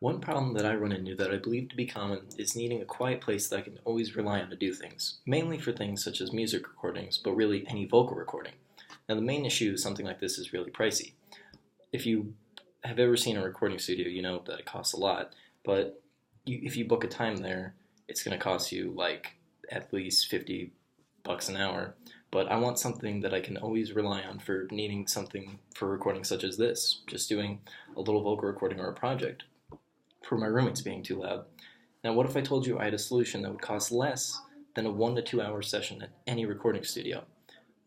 One problem that I run into that I believe to be common is needing a quiet place that I can always rely on to do things, mainly for things such as music recordings, but really any vocal recording. Now, the main issue is something like this is really pricey. If you have ever seen a recording studio, you know that it costs a lot, but if you book a time there, it's going to cost you like at least 50 bucks an hour. But I want something that I can always rely on for needing something for recording such as this, just doing a little vocal recording or a project for my roommates being too loud. Now, what if I told you I had a solution that would cost less than a 1 to 2 hour session at any recording studio?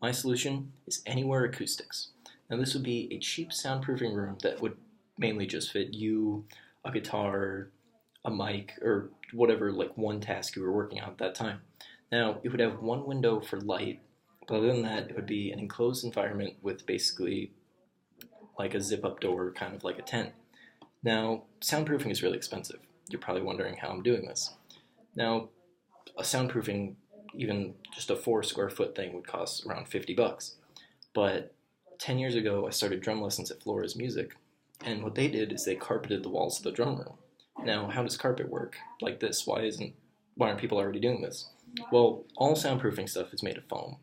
My solution is Anywhere Acoustics. Now, this would be a cheap soundproofing room that would mainly just fit you, a guitar, a mic, or whatever, like one task you were working on at that time. Now, it would have one window for light, but other than that, it would be an enclosed environment with basically like a zip up door, kind of like a tent. Now, soundproofing is really expensive. You're probably wondering how I'm doing this. Now, a soundproofing, even just a 4 square foot thing, would cost around 50 bucks. But 10 years ago, I started drum lessons at Flores Music, and what they did is they carpeted the walls of the drum room. Now, how does carpet work? Like this, why aren't people already doing this? Well, all soundproofing stuff is made of foam,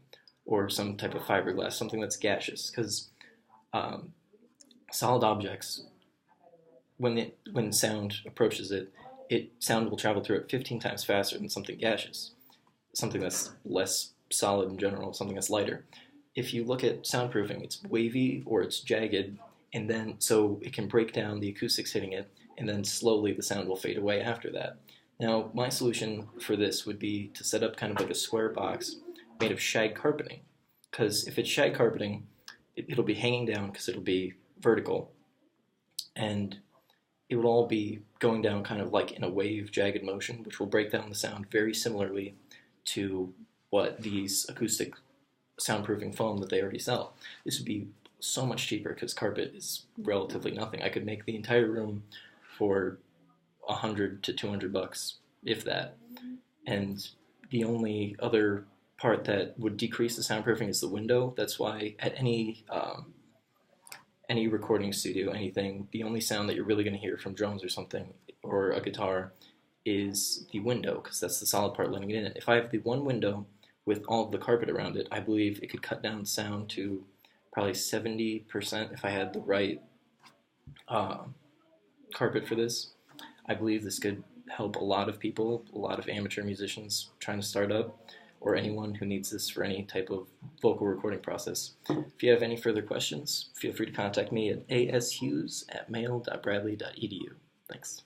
or some type of fiberglass, something that's gaseous, because solid objects, when sound approaches sound will travel through it 15 times faster than something gaseous, something that's less solid in general, something that's lighter. If you look at soundproofing, it's wavy or it's jagged, and then so it can break down the acoustics hitting it, and then slowly the sound will fade away after that. Now, my solution for this would be to set up kind of like a square box made of shag carpeting, because if it's shag carpeting, it'll be hanging down because it'll be vertical, and it will all be going down kind of like in a wave, jagged motion, which will break down the sound very similarly to what these acoustic soundproofing foam that they already sell. This would be so much cheaper because carpet is relatively nothing. I could make the entire room for 100 to 200 bucks, if that. And the only other part that would decrease the soundproofing is the window. That's why at any recording studio, anything, the only sound that you're really going to hear from drums or something, or a guitar, is the window, because that's the solid part letting it in. If I have the one window with all of the carpet around it, I believe it could cut down sound to probably 70% if I had the right carpet for this. I believe this could help a lot of people, a lot of amateur musicians trying to start up, or anyone who needs this for any type of vocal recording process. If you have any further questions, feel free to contact me at ashughes@mail.bradley.edu. Thanks.